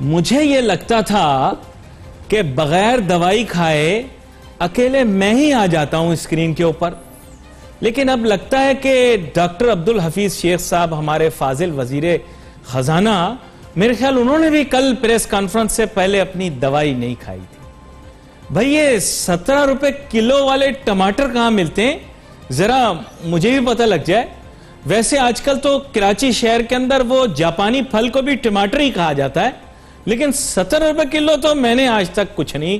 مجھے یہ لگتا تھا کہ بغیر دوائی کھائے اکیلے میں ہی آ جاتا ہوں اسکرین کے اوپر، لیکن اب لگتا ہے کہ ڈاکٹر عبدالحفیظ شیخ صاحب ہمارے فاضل وزیر خزانہ، میرے خیال انہوں نے بھی کل پریس کانفرنس سے پہلے اپنی دوائی نہیں کھائی تھی۔ بھئی یہ 17 روپے کلو والے ٹماٹر کہاں ملتے ہیں؟ ذرا مجھے بھی پتہ لگ جائے۔ ویسے آج کل تو کراچی شہر کے اندر وہ جاپانی پھل کو بھی ٹماٹر ہی کہا جاتا ہے، لیکن 17 روپے کلو تو میں نے آج تک کچھ نہیں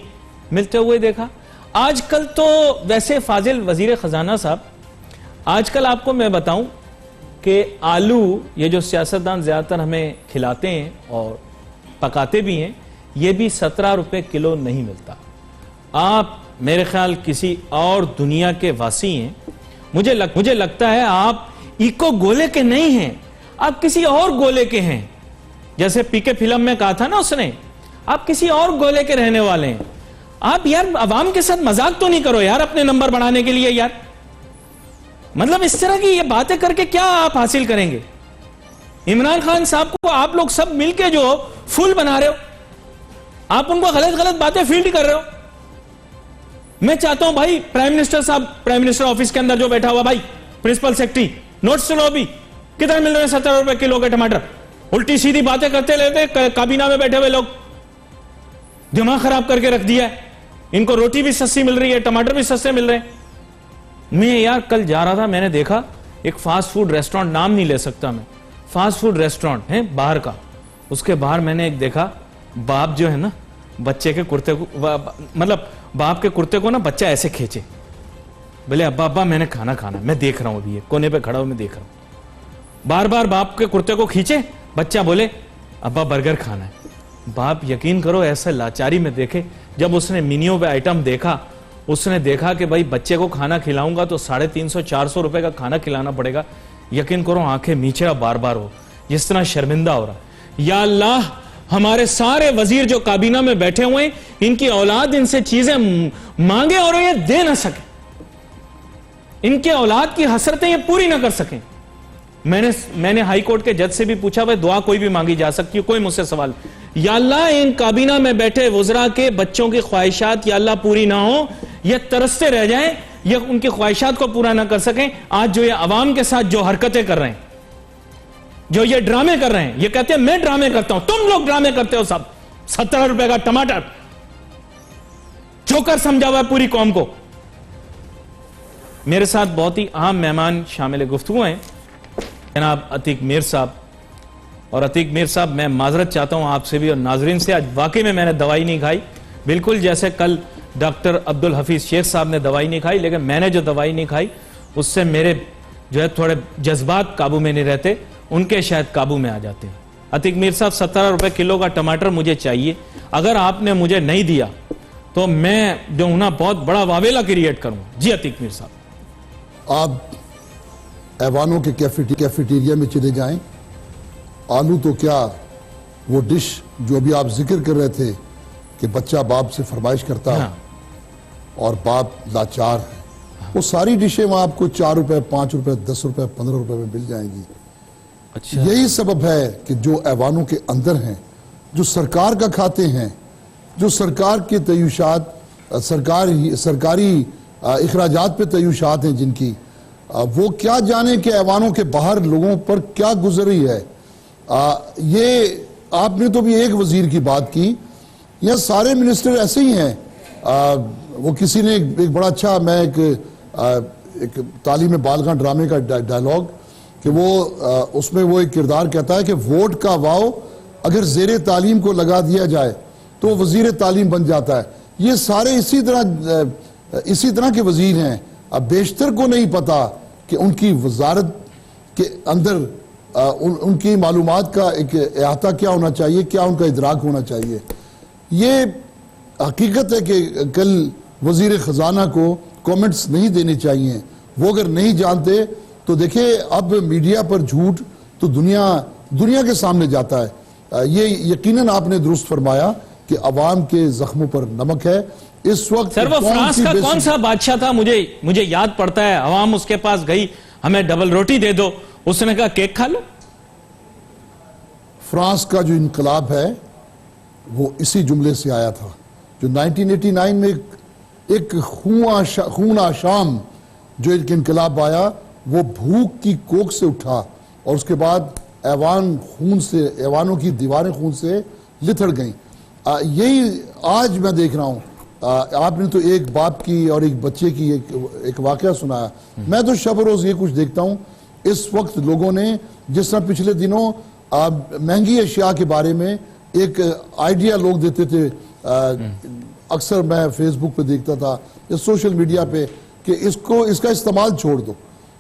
ملتے ہوئے دیکھا۔ آج کل تو ویسے فاضل وزیر خزانہ صاحب، آج کل آپ کو میں بتاؤں کہ آلو، یہ جو سیاستدان زیادہ تر ہمیں کھلاتے ہیں اور پکاتے بھی ہیں، یہ بھی 17 روپے کلو نہیں ملتا۔ آپ میرے خیال کسی اور دنیا کے واسی ہیں۔ مجھے لگتا ہے آپ ایکو گولے کے نہیں ہیں، آپ کسی اور گولے کے ہیں۔ جیسے پی کے فلم میں کہا تھا نا اس نے، آپ کسی اور گولے کے رہنے والے ہیں۔ آپ یار عوام کے ساتھ مذاق تو نہیں کرو یار اپنے نمبر بڑھانے کے لیے یار۔ مطلب اس طرح کی یہ باتیں کر کے کیا آپ حاصل کریں گے؟ عمران خان صاحب کو آپ لوگ سب مل کے جو فول بنا رہے ہو، آپ ان کو غلط باتیں فیلڈ کر رہے ہو۔ میں چاہتا ہوں بھائی پرائم منسٹر صاحب، پرائم منسٹر آفس کے اندر جو بیٹھا ہوا بھائی پرنسپل سیکرٹری، نوٹس لو بھی، کدھر مل رہے ہیں 17 روپے کلو کے ٹماٹر؟ الٹی سیدھی باتیں کرتے لیتے کابینہ میں بیٹھے ہوئے لوگ، دماغ خراب کر کے رکھ دیا ہے۔ ان کو روٹی بھی سستی مل رہی ہے، ٹماٹر بھی سستے مل رہے ہیں۔ میں یار کل جا رہا تھا، میں نے دیکھا ایک فاسٹ فوڈ ریسٹورنٹ، نام نہیں لے سکتا میں، فاسٹ فوڈ ریسٹورنٹ ہے باہر کا، اس کے باہر میں نے ایک دیکھا، باپ جو ہے نا بچے کے کرتے کو، مطلب باپ کے کرتے کو نا بچہ ایسے کھینچے، بولے ابا میں نے کھانا کھانا، میں دیکھ رہا ہوں ابھی کونے پہ کھڑا ہوں، میں دیکھ رہا ہوں، بار بار باپ کے کرتے کو کھینچے، بچہ بولے ابا برگر کھانا ہے۔ باپ یقین کرو ایسے لاچاری میں دیکھے، جب اس نے مینیو پہ آئٹم دیکھا، اس نے دیکھا کہ بھائی بچے کو کھانا کھلاؤں گا تو 350-400 روپے کا کھانا کھلانا پڑے گا، یقین کرو آنکھیں میچڑا بار بار ہو، جس طرح شرمندہ ہو رہا۔ یا اللہ، ہمارے سارے وزیر جو کابینہ میں بیٹھے ہوئے، ان کی اولاد ان سے چیزیں مانگے اور یہ دے نہ سکے، ان کے اولاد کی حسرتیں یہ پوری نہ کر سکیں۔ میں نے ہائی کورٹ کے جج سے بھی پوچھا بھائی دعا کوئی بھی مانگی جا سکتی ہے، کوئی مجھ سے سوال، یا اللہ ان کابینہ میں بیٹھے وزراء کے بچوں کی خواہشات یا اللہ پوری نہ ہو، یہ ترستے رہ جائیں، یہ ان کی خواہشات کو پورا نہ کر سکیں۔ آج جو یہ عوام کے ساتھ جو حرکتیں کر رہے ہیں، جو یہ ڈرامے کر رہے ہیں، یہ کہتے ہیں میں ڈرامے کرتا ہوں، تم لوگ ڈرامے کرتے ہو سب۔ 17 روپے کا ٹماٹر جوکر سمجھا ہوا ہے پوری قوم کو۔ میرے ساتھ بہت ہی اہم مہمان شامل گفتگو ہیں، جناب عتیق میر صاحب۔ اور عتیق میر صاحب، میں معذرت چاہتا ہوں آپ سے بھی اور ناظرین سے، آج واقعی میں نے دوائی نہیں کھائی، بالکل جیسے کل ڈاکٹر عبدالحفیظ شیخ صاحب نے دوائی نہیں کھائی، لیکن میں نے جو دوائی نہیں کھائی اس سے میرے جو ہے تھوڑے جذبات قابو میں نہیں رہتے، ان کے شاید قابو میں آ جاتے ہیں۔ عتیق میر صاحب، 17 روپے کلو کا ٹماٹر مجھے چاہیے، اگر آپ نے مجھے نہیں دیا تو میں جو ہوں نا بہت بڑا واویلا کریٹ کروں۔ جی عتیق میر صاحب، آپ ایوانوں کے کیفیٹیریا میں چلے جائیں، آلو تو کیا وہ ڈش جو ابھی آپ ذکر کر رہے تھے کہ بچہ باپ سے فرمائش کرتا ہے اور باپ لاچار ہے، وہ ساری ڈشیں وہاں آپ کو 4 روپے 5 روپے 10 روپے 15 روپے میں مل جائیں گی۔ یہی سبب ہے کہ جو ایوانوں کے اندر ہیں، جو سرکار کا کھاتے ہیں، جو سرکار کے تعیشات، سرکاری اخراجات پہ تعیشات ہیں جن کی، وہ کیا جانے کہ ایوانوں کے باہر لوگوں پر کیا گزر رہی ہے۔ یہ آپ نے تو بھی ایک وزیر کی بات کی، یہ سارے منسٹر ایسے ہی ہیں۔ وہ کسی نے ایک بڑا اچھا، میں ایک تعلیم بالغاں ڈرامے کا ڈائلاگ کہ وہ اس میں وہ ایک کردار کہتا ہے کہ ووٹ کا واؤ اگر زیر تعلیم کو لگا دیا جائے تو وہ وزیر تعلیم بن جاتا ہے۔ یہ سارے اسی طرح کے وزیر ہیں۔ اب بیشتر کو نہیں پتا کہ ان کی وزارت کے اندر ان کی معلومات کا ایک احاطہ کیا ہونا چاہیے، کیا ان کا ادراک ہونا چاہیے۔ یہ حقیقت ہے کہ کل وزیر خزانہ کو کومنٹس نہیں دینے چاہیے، وہ اگر نہیں جانتے تو دیکھیں اب میڈیا پر جھوٹ تو دنیا کے سامنے جاتا ہے۔ یہ یقیناً آپ نے درست فرمایا کہ عوام کے زخموں پر نمک ہے اس وقت۔ سر وہ فرانس کا کون سا بادشاہ تھا، مجھے یاد پڑتا ہے، عوام اس کے پاس گئی ہمیں ڈبل روٹی دے دو، اس نے کہا کیک کھا لو۔ فرانس کا جو انقلاب ہے وہ اسی جملے سے آیا تھا جو 1989 میں ایک خون آشام جو ایک انقلاب آیا، وہ بھوک کی کوکھ سے اٹھا اور اس کے بعد ایوانوں کی دیواریں خون سے لتھڑ گئیں۔ یہی آج میں دیکھ رہا ہوں، آپ نے تو ایک باپ کی اور ایک بچے کی ایک واقعہ سنایا، میں تو شب روز یہ کچھ دیکھتا ہوں۔ اس وقت لوگوں نے جس طرح پچھلے دنوں مہنگی اشیاء کے بارے میں ایک آئیڈیا لوگ دیتے تھے، اکثر میں فیس بک پہ دیکھتا تھا یا سوشل میڈیا پہ کہ اس کا استعمال چھوڑ دو،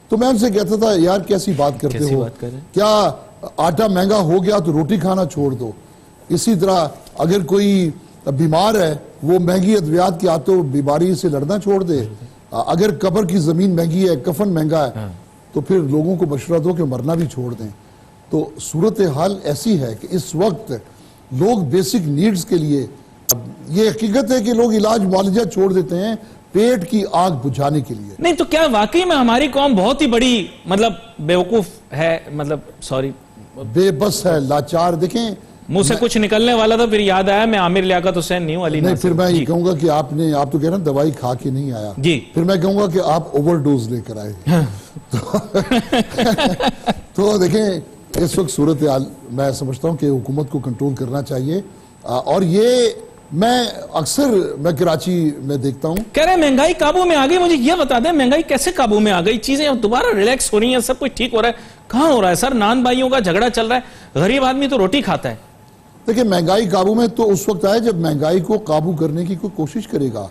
تو میں ان سے کہتا تھا یار کیسی بات کرتے ہو، کیا آٹا مہنگا ہو گیا تو روٹی کھانا چھوڑ دو؟ اسی طرح اگر کوئی بیمار ہے وہ مہنگی ادویات کی آتوں بیماری سے لڑنا چھوڑ دے، اگر قبر کی زمین مہنگی ہے، کفن مہنگا ہے، تو پھر لوگوں کو مشورہ دو کہ مرنا بھی چھوڑ دیں۔ تو صورتحال ایسی ہے کہ اس وقت لوگ بیسک نیڈز کے لیے، یہ حقیقت ہے کہ لوگ علاج معالجہ چھوڑ دیتے ہیں پیٹ کی آگ بجھانے کے لیے۔ نہیں تو کیا واقعی میں ہماری قوم بہت ہی بڑی بیوقوف ہے، سوری بے بس ہے، لاچار؟ دیکھیں منہ سے کچھ نکلنے والا تھا، پھر یاد آیا میں عامر لیاقت حسین نہیں ہوں، علی نہیں، ناصر۔ پھر میں یہ کہوں گا کہ آپ تو کہہ رہے ہیں دوائی کھا کے نہیں آیا، جی پھر میں کہوں گا کہ آپ اوور ڈوز لے کر آئے۔ تو دیکھیں اس وقت صورتحال میں سمجھتا ہوں کہ حکومت کو کنٹرول کرنا چاہیے، اور یہ میں اکثر کراچی میں دیکھتا ہوں۔ کہہ رہے ہیں مہنگائی قابو میں آ گئی، مجھے یہ بتا دیں مہنگائی کیسے قابو میں آ گئی؟ چیزیں دوبارہ ریلیکس ہو رہی ہیں، سب کچھ ٹھیک ہو رہا ہے، کہاں ہو رہا ہے سر؟ نان بھائیوں کا جھگڑا چل رہا ہے، غریب آدمی تو روٹی کھاتا ہے۔ دیکھیں مہنگائی قابو میں تو اس وقت آئے جب مہنگائی کو قابو کرنے کی کوئی کوشش کرے گا۔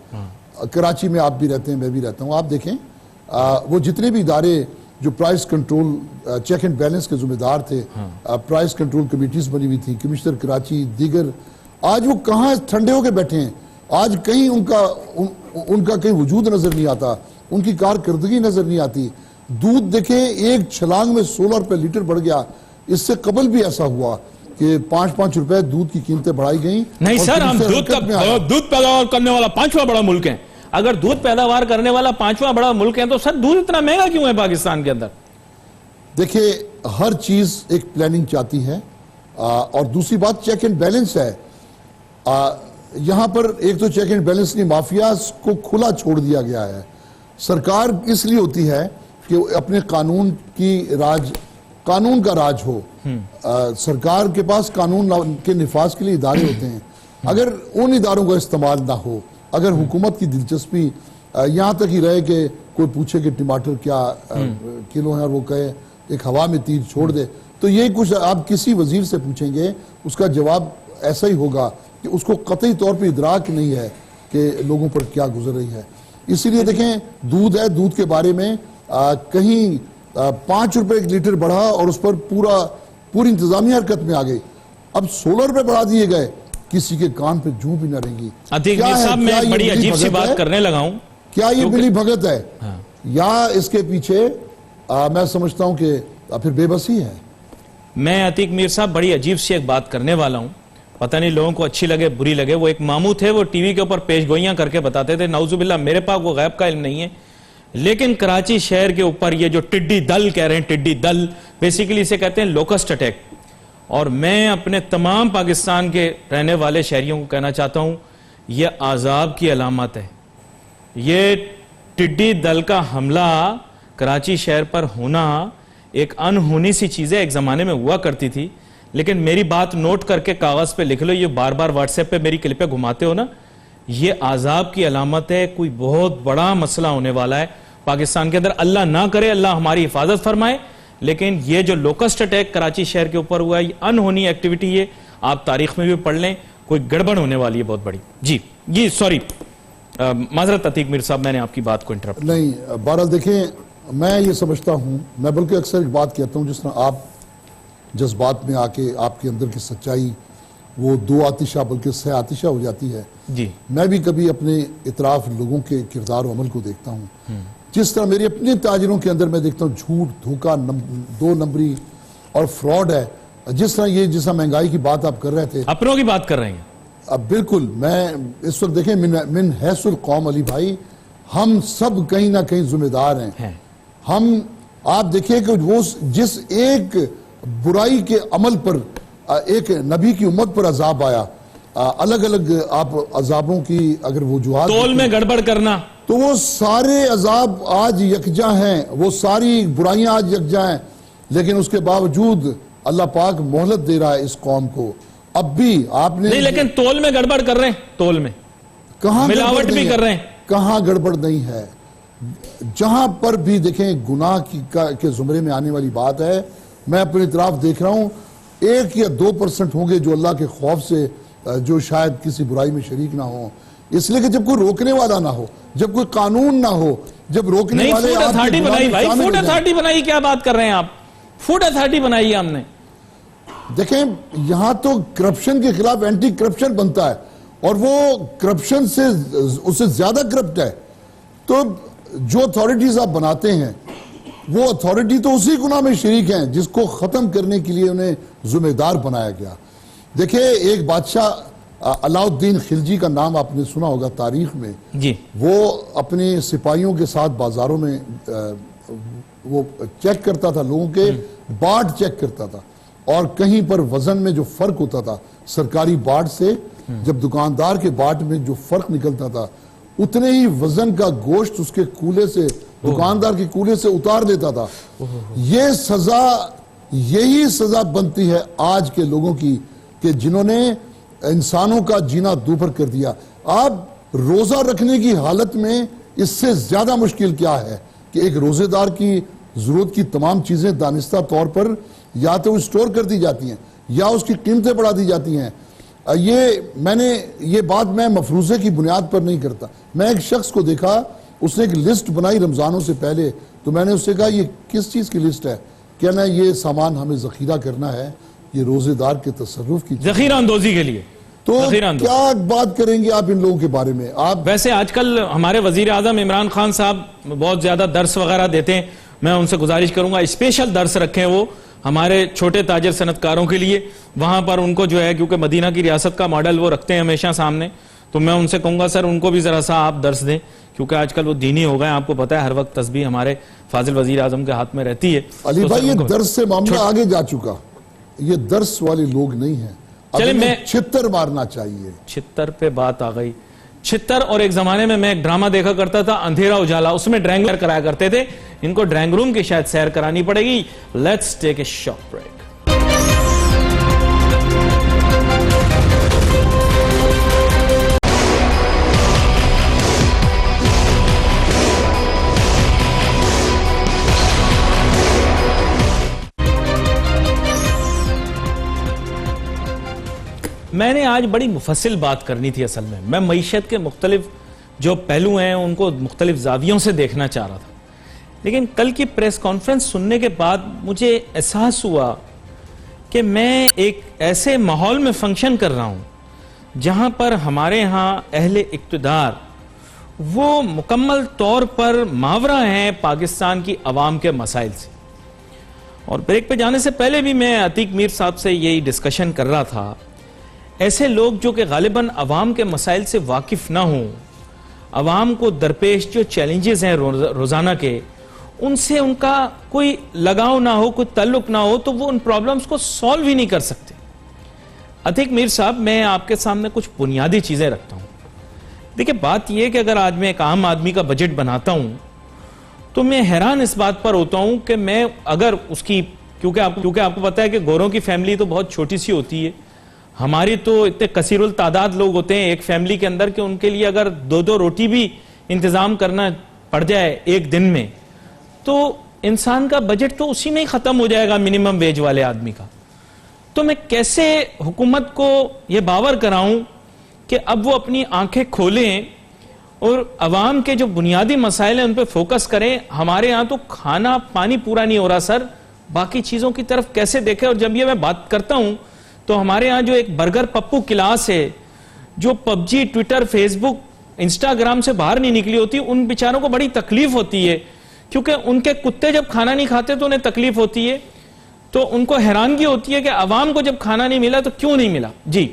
کراچی میں آپ بھی رہتے ہیں، میں بھی رہتا ہوں، آپ دیکھیں وہ جتنے بھی ادارے جو price control check and balance کے ذمہ دار تھے، پرائس کنٹرول کمیٹیز بنی ہوئی تھی، کمشنر کراچی دیگر، آج وہ کہاں ٹھنڈے ہو کے بیٹھے ہیں؟ آج کہیں ان کا کہیں وجود نظر نہیں آتا، ان کی کارکردگی نظر نہیں آتی۔ دودھ دیکھیں ایک چھلانگ میں 16 روپے لیٹر بڑھ گیا، اس سے قبل بھی ایسا ہوا کہ 5 روپے دودھ کی قیمتیں بڑھائی گئیں۔ نہیں سر، ہم دودھ پیداوار کرنے والا 5واں بڑا ملک ہے۔ اگر دودھ پیداوار کرنے والا 5واں بڑا ملک ہے تو سر دودھ اتنا مہنگا کیوں ہے پاکستان کے اندر؟ دیکھیں ہر چیز ایک پلاننگ چاہتی ہے، اور دوسری بات چیک اینڈ بیلنس ہے۔ یہاں پر ایک تو چیک اینڈ بیلنس نہیں، مافیاز کو کھلا چھوڑ دیا گیا ہے۔ سرکار اس لیے ہوتی ہے کہ اپنے قانون کا راج ہو، سرکار کے پاس قانون کے نفاذ کے لیے ادارے ہوتے ہیں۔ اگر ان اداروں کا استعمال نہ ہو، اگر حکومت کی دلچسپی یہاں تک ہی رہے کہ کوئی پوچھے کہ ٹماٹر کیا کلو ہے اور وہ کہے ایک ہوا میں تیر چھوڑ دے، تو یہ کچھ آپ کسی وزیر سے پوچھیں گے اس کا جواب ایسا ہی ہوگا کہ اس کو قطعی طور پہ ادراک نہیں ہے کہ لوگوں پر کیا گزر رہی ہے۔ اسی لیے دیکھیں دودھ ہے، دودھ کے بارے میں کہیں 5 روپے ایک لیٹر بڑھا اور اس پر پوری انتظامیہ حرکت میں آ گئی، اب 16 روپے بڑھا دیے گئے، کسی کے کان پہ جوں بھی نہ رہیں گی۔ عتیق میر صاحب میں بڑی عجیب سی بات کرنے لگا ہوں، کیا یہ ملی بھگت ہے یا اس کے پیچھے میں سمجھتا ہوں کہ پھر بے بسی ہے؟ میں عتیق میر صاحب بڑی عجیب سی ایک بات کرنے والا ہوں، پتہ نہیں لوگوں کو اچھی لگے بری لگے۔ وہ ایک ماموں تھے، وہ ٹی وی کے اوپر پیش گوئیاں کر کے بتاتے تھے، نعوذ باللہ میرے پاس وہ غیب کا علم نہیں ہے، لیکن کراچی شہر کے اوپر یہ جو ٹڈی دل کہہ رہے ہیں، ٹڈی دل بیسیکلی اسے کہتے ہیں لوکسٹ اٹیک، اور میں اپنے تمام پاکستان کے رہنے والے شہریوں کو کہنا چاہتا ہوں یہ عذاب کی علامت ہے۔ یہ ٹڈی دل کا حملہ کراچی شہر پر ہونا ایک انہونی سی چیز ہے، ایک زمانے میں ہوا کرتی تھی، لیکن میری بات نوٹ کر کے کاغذ پہ لکھ لو، یہ بار بار واٹس ایپ پہ میری کلپیں گھماتے ہو نا، یہ عذاب کی علامت ہے، کوئی بہت بڑا مسئلہ ہونے والا ہے پاکستان کے اندر۔ اللہ نہ کرے، اللہ ہماری حفاظت فرمائے، لیکن یہ جو لوکسٹ اٹیک کراچی شہر کے اوپر ہوا ہے، یہ انہونی ایکٹیویٹی ہے، آپ تاریخ میں بھی پڑھ لیں، کوئی گڑبڑ ہونے والی ہے بہت بڑی۔ جی سوری، معذرت عتیق میر صاحب، میں نے آپ کی بات کو انٹرپٹ۔ نہیں، بہرحال دیکھیں میں یہ سمجھتا ہوں، میں بلکہ اکثر ایک بات کہتا ہوں، جس طرح آپ جذبات میں آ کے آپ کے اندر کی سچائی وہ 2 آتشہ بلکہ 6 آتشہ ہو جاتی ہے، جی میں بھی کبھی اپنے اطراف لوگوں کے کردار و عمل کو دیکھتا ہوں، جس طرح میرے اپنے تاجروں کے اندر میں دیکھتا ہوں جھوٹ، دھوکہ، 2 نمبری اور فراڈ ہے۔ جس طرح مہنگائی کی بات آپ کر رہے تھے، اپنوں کی بات کر رہے ہیں، اب بالکل میں اس وقت دیکھیں من حیث القوم علی بھائی، ہم سب کہیں نہ کہیں ذمہ دار ہیں۔ آپ دیکھیں کہ وہ جس ایک برائی کے عمل پر ایک نبی کی امت پر عذاب آیا، الگ الگ آپ عذابوں کی اگر وجوہات تول میں گڑبڑ کرنا، تو وہ سارے عذاب آج یکجا ہیں، وہ ساری برائیاں آج یکجا ہیں، لیکن اس کے باوجود اللہ پاک مہلت دے رہا ہے اس قوم کو. اب بھی آپ نے نہیں لیکن تول میں گڑبڑ کر رہے ہیں، تول میں کہاں ملاوٹ بھی کر رہے ہیں. کہاں گڑبڑ نہیں ہے. جہاں پر بھی دیکھیں گناہ کے زمرے میں آنے والی بات ہے، میں اپنی اطراف دیکھ رہا ہوں 1 یا 2% ہوں گے جو اللہ کے خوف سے جو شاید کسی برائی میں شریک نہ ہوں. اس لیے کہ جب کوئی روکنے والا نہ ہو، جب کوئی قانون نہ ہو، جب روکنے نہیں والے فوڈ اتھارٹی بنائی بھائی، فوڈ اتھارٹی بنائی، کیا بات کر رہے ہیں آپ؟ فوڈ اتھارٹی بنائی ہے ہم نے. دیکھیں یہاں تو کرپشن کے خلاف اینٹی کرپشن بنتا ہے اور وہ کرپشن سے اس سے زیادہ کرپٹ ہے. تو جو اتھارٹیز آپ بناتے ہیں وہ اتھارٹی تو اسی گناہ میں شریک ہیں جس کو ختم کرنے کے لیے انہیں ذمہ دار بنایا گیا. دیکھیں ایک بادشاہ علاء الدین خلجی کا نام آپ نے سنا ہوگا تاریخ میں جی. وہ اپنے سپاہیوں کے ساتھ بازاروں میں وہ چیک کرتا تھا، لوگوں کے باٹ چیک کرتا تھا، اور کہیں پر وزن میں جو فرق ہوتا تھا سرکاری باٹ سے جب دکاندار کے باٹ میں جو فرق نکلتا تھا اتنے ہی وزن کا گوشت اس کے کولے سے دکاندار کے کولے سے اتار لیتا تھا. یہ سزا، یہی سزا بنتی ہے آج کے لوگوں کی کہ جنہوں نے انسانوں کا جینا دوبھر کر دیا. آپ روزہ رکھنے کی حالت میں اس سے زیادہ مشکل کیا ہے کہ ایک روزے دار کی ضرورت کی تمام چیزیں دانستہ طور پر یا تو اسٹور کر دی جاتی ہیں یا اس کی قیمتیں بڑھا دی جاتی ہیں. یہ بات میں مفروضے کی بنیاد پر نہیں کرتا. میں ایک شخص کو دیکھا، اس نے ایک لسٹ بنائی رمضانوں سے پہلے، تو میں نے اس سے کہا یہ کس چیز کی لسٹ ہے؟ کہنا یہ سامان ہمیں ذخیرہ کرنا ہے، یہ روزے دار کے تصرف کی ذخیرہ اندوزی کے لیے. تو کیا بات کریں گے آپ ان لوگوں کے بارے میں؟ آپ ویسے آج کل ہمارے وزیر اعظم عمران خان صاحب بہت زیادہ درس وغیرہ دیتے ہیں. میں ان سے گزارش کروں گا اسپیشل درس رکھیں وہ ہمارے چھوٹے تاجر صنعتکاروں کے لیے. وہاں پر ان کو جو ہے کیونکہ مدینہ کی ریاست کا ماڈل وہ رکھتے ہیں ہمیشہ سامنے، تو میں ان سے کہوں گا سر ان کو بھی ذرا سا آپ درس دیں، کیونکہ آج کل وہ دینی ہو گئے ہیں. آپ کو پتہ ہے ہر وقت تسبیح ہمارے فاضل وزیر اعظم کے ہاتھ میں رہتی ہے. علی بھائی یہ درس سے معاملہ آگے جا چکا، یہ درس والے لوگ نہیں ہیں. چلیں میں چھتر مارنا چاہیے. چھتر پہ بات آ گئی. چھتر، اور ایک زمانے میں ایک ڈرامہ دیکھا کرتا تھا اندھیرا اجالا، اس میں ڈرائنگ روم کرایا کرتے تھے. ان کو ڈرائنگ روم کی شاید سیر کرانی پڑے گی. Let's take a short break. میں نے آج بڑی مفصل بات کرنی تھی. اصل میں معیشت کے مختلف جو پہلو ہیں ان کو مختلف زاویوں سے دیکھنا چاہ رہا تھا، لیکن کل کی پریس کانفرنس سننے کے بعد مجھے احساس ہوا کہ میں ایک ایسے ماحول میں فنکشن کر رہا ہوں جہاں پر ہمارے ہاں اہل اقتدار وہ مکمل طور پر ماورا ہیں پاکستان کی عوام کے مسائل سے. اور بریک پہ جانے سے پہلے بھی میں عتیق میر صاحب سے یہی ڈسکشن کر رہا تھا، ایسے لوگ جو کہ غالباً عوام کے مسائل سے واقف نہ ہوں، عوام کو درپیش جو چیلنجز ہیں روزانہ کے، ان سے ان کا کوئی لگاؤ نہ ہو، کوئی تعلق نہ ہو، تو وہ ان پرابلمز کو سولو ہی نہیں کر سکتے. عتیق میر صاحب، میں آپ کے سامنے کچھ بنیادی چیزیں رکھتا ہوں. دیکھیں بات یہ ہے کہ اگر آج میں ایک عام آدمی کا بجٹ بناتا ہوں تو میں حیران اس بات پر ہوتا ہوں کہ میں اگر اس کی کیونکہ آپ کو پتا ہے کہ گوروں کی فیملی تو بہت چھوٹی سی ہوتی ہے، ہماری تو اتنے کثیر التعداد لوگ ہوتے ہیں ایک فیملی کے اندر کہ ان کے لیے اگر 2 روٹی بھی انتظام کرنا پڑ جائے ایک دن میں تو انسان کا بجٹ تو اسی میں ہی ختم ہو جائے گا منیمم ویج والے آدمی کا. تو میں کیسے حکومت کو یہ باور کراؤں کہ اب وہ اپنی آنکھیں کھولیں اور عوام کے جو بنیادی مسائل ہیں ان پہ فوکس کریں. ہمارے ہاں تو کھانا پانی پورا نہیں ہو رہا سر، باقی چیزوں کی طرف کیسے دیکھیں. اور جب یہ میں بات کرتا ہوں تو ہمارے ہاں جو ایک برگر پپو کلاس ہے جو پب جی، ٹویٹر، فیس بک، انسٹاگرام سے باہر نہیں نکلی ہوتی، ان بیچاروں کو بڑی تکلیف ہوتی ہے کیونکہ ان کے کتے جب کھانا نہیں کھاتے تو انہیں تکلیف ہوتی ہے. تو ان کو حیرانگی ہوتی ہے کہ عوام کو جب کھانا نہیں ملا تو کیوں نہیں ملا. جی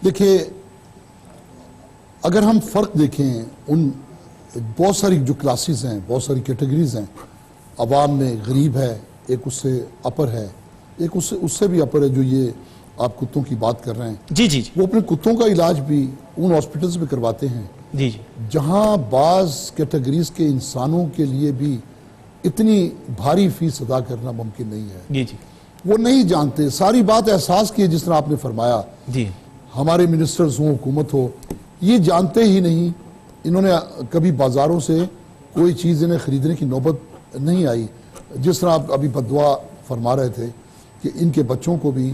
دیکھیں اگر ہم فرق دیکھیں ان بہت ساری جو کلاسز ہیں، بہت ساری کیٹیگریز ہیں عوام میں، غریب ہے ایک، اس سے اپر ہے ایک، اس سے بھی اپر ہے جو یہ آپ کتوں کی بات کر رہے ہیں، جی جی جی وہ اپنے کتوں کا علاج بھی ان ہاسپٹلز میں کرواتے ہیں جی جی جہاں بعض کیٹیگریز کے انسانوں کے لیے بھی اتنی بھاری فیس ادا کرنا ممکن نہیں ہے. جی جی وہ نہیں جانتے. ساری بات احساس کی ہے، جس طرح آپ نے فرمایا. جی ہمارے منسٹرز ہوں، حکومت ہو، یہ جانتے ہی نہیں. انہوں نے کبھی بازاروں سے کوئی چیز انہیں خریدنے کی نوبت نہیں آئی. جس طرح آپ ابھی بدعا فرما رہے تھے کہ ان کے بچوں کو بھی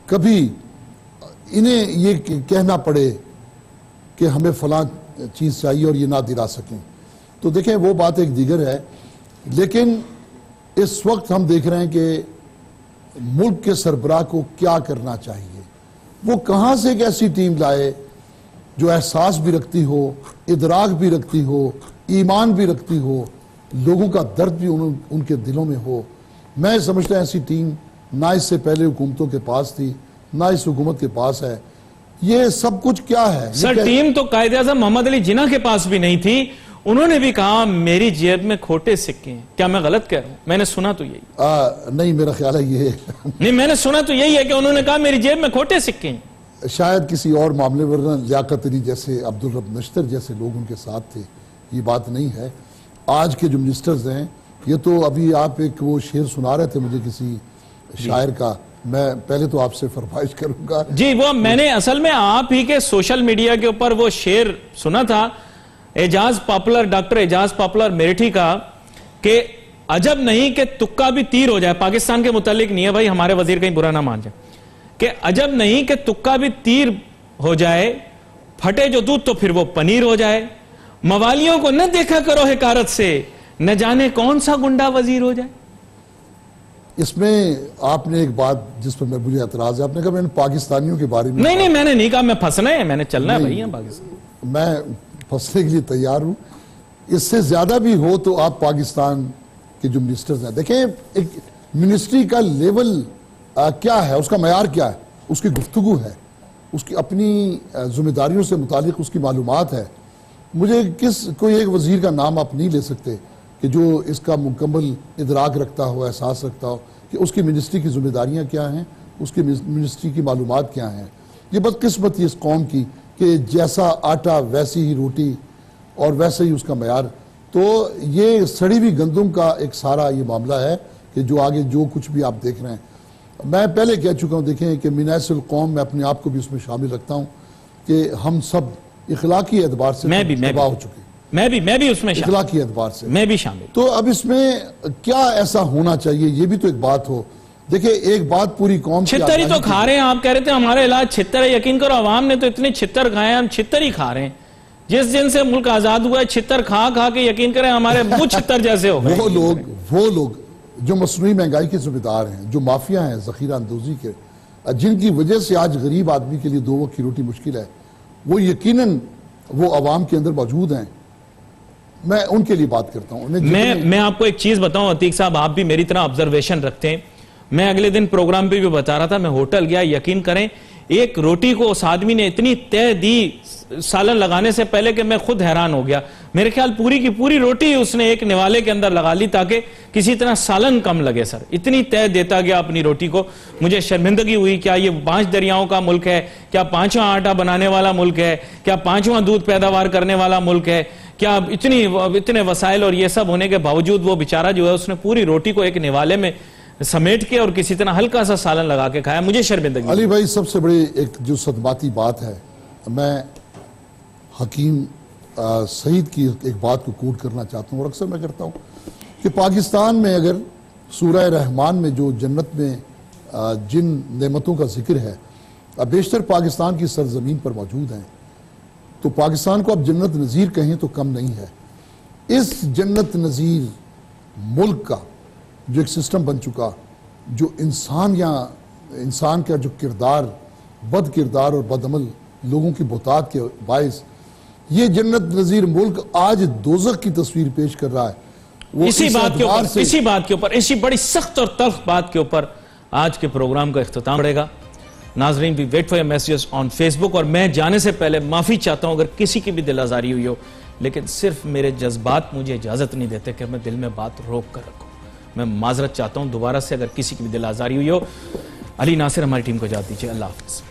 کبھی انہیں یہ کہنا پڑے کہ ہمیں فلاں چیز چاہیے اور یہ نہ دلا سکیں. تو دیکھیں وہ بات ایک دیگر ہے. لیکن اس وقت ہم دیکھ رہے ہیں کہ ملک کے سربراہ کو کیا کرنا چاہیے. وہ کہاں سے ایک ایسی ٹیم لائے جو احساس بھی رکھتی ہو، ادراک بھی رکھتی ہو، ایمان بھی رکھتی ہو، لوگوں کا درد بھی ان کے دلوں میں ہو. میں سمجھتا ہوں ایسی ٹیم نہ اس سے پہلے حکومتوں کے پاس تھی، نہ اس حکومت کے پاس ہے. یہ سب کچھ کیا ہے؟ سر ٹیم تو قائد اعظم محمد علی جناح کے پاس بھی نہیں تھی. انہوں نے بھی کہا میری جیب میں کھوٹے سکے ہیں. کیا میں غلط کہہ رہا ہوں؟ میں نے سنا تو یہی نہیں، میرا خیال ہے یہ نہیں، میں نے سنا تو یہی ہے کہ انہوں نے کہا میری جیب میں کھوٹے سکے ہیں. شاید کسی اور معاملے ورنہ لیاقت علی جیسے، عبدالرب نشتر جیسے لوگ ان کے ساتھ تھے. یہ بات نہیں ہے. آج کے جو منسٹرز ہیں، یہ تو ابھی آپ ایک وہ شعر سنا رہے تھے مجھے کسی شاعر کا. میں پہلے تو آپ سے فرمائش کروں گا. جی وہ میں نے اصل میں آپ ہی کے سوشل میڈیا کے اوپر وہ شعر سنا تھا، اعجاز پاپولر، ڈاکٹر اعجاز پاپولر میرٹھی کا، کہ عجب نہیں کہ تکا بھی تیر ہو جائے. پاکستان کے متعلق نہیں ہے بھائی، ہمارے وزیر کہیں برا نہ مان جائے. کہ عجب نہیں کہ تکا بھی تیر ہو جائے، پھٹے جو دودھ تو پھر وہ پنیر ہو جائے. موالیوں کو نہ دیکھا کرو حکارت سے، نہ جانے کون سا گنڈا وزیر ہو جائے. اس میں آپ نے ایک بات جس پر مجھے اعتراض ہے، آپ نے کہا میں نے پاکستانیوں کے بارے میں. نہیں میں نے نہیں کہا میں پھنسنا ہے، میں نے چلنا ہے بھائی پاکستان. میں پھنسنے کے لیے تیار ہوں. اس سے زیادہ بھی ہو تو آپ پاکستان کے جو منسٹرز ہیں، دیکھیں ایک منسٹری کا لیول کیا ہے، اس کا معیار کیا ہے، اس کی گفتگو ہے، اس کی اپنی ذمہ داریوں سے متعلق اس کی معلومات ہے. مجھے کوئی ایک وزیر کا نام آپ نہیں لے سکتے کہ جو اس کا مکمل ادراک رکھتا ہو، احساس رکھتا ہو کہ اس کی منسٹری کی ذمہ داریاں کیا ہیں، اس کی منسٹری کی معلومات کیا ہیں. یہ بدقسمتی اس قوم کی کہ جیسا آٹا ویسی ہی روٹی اور ویسے ہی اس کا معیار. تو یہ سڑی ہوئی گندم کا ایک سارا یہ معاملہ ہے کہ جو آگے جو کچھ بھی آپ دیکھ رہے ہیں. میں پہلے کہہ چکا ہوں، دیکھیں کہ منیس القوم میں اپنے آپ کو بھی اس میں شامل رکھتا ہوں کہ ہم سب اخلاقی اعتبار سے تباہ ہو چکے. میں بھی اس میں شامل، اخلاقی اعتبار سے میں بھی شامل. تو اب اس میں کیا ایسا ہونا چاہیے، یہ بھی تو ایک بات ہو. دیکھیں ایک بات پوری قوم کی چھتر ہی تو کھا رہے ہیں. آپ کہہ رہے تھے ہمارا علاج چھتر ہے. یقین کرو عوام نے تو اتنے چھتر کھائے ہیں، ہم چھتر ہی کھا رہے ہیں. جس دن سے ملک آزاد ہوا ہے چھتر کھا کھا کے یقین کریں ہمارے منہ چھتر جیسے ہو گئے. وہ لوگ جو مصنوعی مہنگائی کے ذمہ دار ہیں، جو مافیا ہیں ذخیرہ اندوزی کے، جن کی وجہ سے آج غریب آدمی کے لیے 2 وقت کی روٹی مشکل ہے، وہ یقیناً وہ عوام کے اندر موجود ہیں. میں ان کے لیے بات کرتا ہوں. میں آپ کو ایک چیز بتاؤں عتیق صاحب، آپ بھی میری طرح آبزرویشن رکھتے ہیں. میں اگلے دن پروگرام پہ بھی بتا رہا تھا، میں ہوٹل گیا، یقین کریں ایک روٹی کو اس آدمی نے اتنی تہ دی سالن لگانے سے پہلے کہ میں خود حیران ہو گیا. میرے خیال پوری کی پوری روٹی اس نے ایک نوالے کے اندر لگا لی تاکہ کسی طرح سالن کم لگے. سر اتنی تہ دیتا گیا اپنی روٹی کو. مجھے شرمندگی ہوئی. کیا یہ 5 دریاؤں کا ملک ہے؟ کیا 5واں آٹا بنانے والا ملک ہے؟ کیا 5واں دودھ پیداوار کرنے والا ملک ہے؟ کیا اتنے وسائل اور یہ سب ہونے کے باوجود وہ بیچارہ جو ہے اس نے پوری روٹی کو ایک نوالے میں سمیٹ کے اور کسی طرح ہلکا سا سالن لگا کے کھایا. مجھے شرمندگی. علی بھائی سب سے بڑی ایک جو صدماتی بات ہے، میں حکیم سعید کی ایک بات کو کوٹ کرنا چاہتا ہوں اور اکثر میں کرتا ہوں کہ پاکستان میں اگر سورہ رحمان میں جو جنت میں جن نعمتوں کا ذکر ہے بیشتر پاکستان کی سرزمین پر موجود ہیں، تو پاکستان کو اب جنت نظیر کہیں تو کم نہیں ہے. اس جنت نظیر ملک کا جو ایک سسٹم بن چکا، جو انسان کا جو کردار، بد کردار اور بد عمل لوگوں کی بہتات کے باعث یہ جنت نظیر ملک آج دوزخ کی تصویر پیش کر رہا ہے. اسی بات کے اوپر اسی بڑی سخت اور تلخ بات کے اوپر آج کے پروگرام کا اختتام پڑے گا. ناظرین بھی wait for your messages on Facebook. اور میں جانے سے پہلے معافی چاہتا ہوں اگر کسی کی بھی دل آزاری ہوئی ہو، لیکن صرف میرے جذبات مجھے اجازت نہیں دیتے کہ میں دل میں بات روک کر رکھوں. میں معذرت چاہتا ہوں دوبارہ سے اگر کسی کی بھی دل آزاری ہوئی ہو. علی ناصر ہماری ٹیم کو اجازت دیجیے، اللہ حافظ۔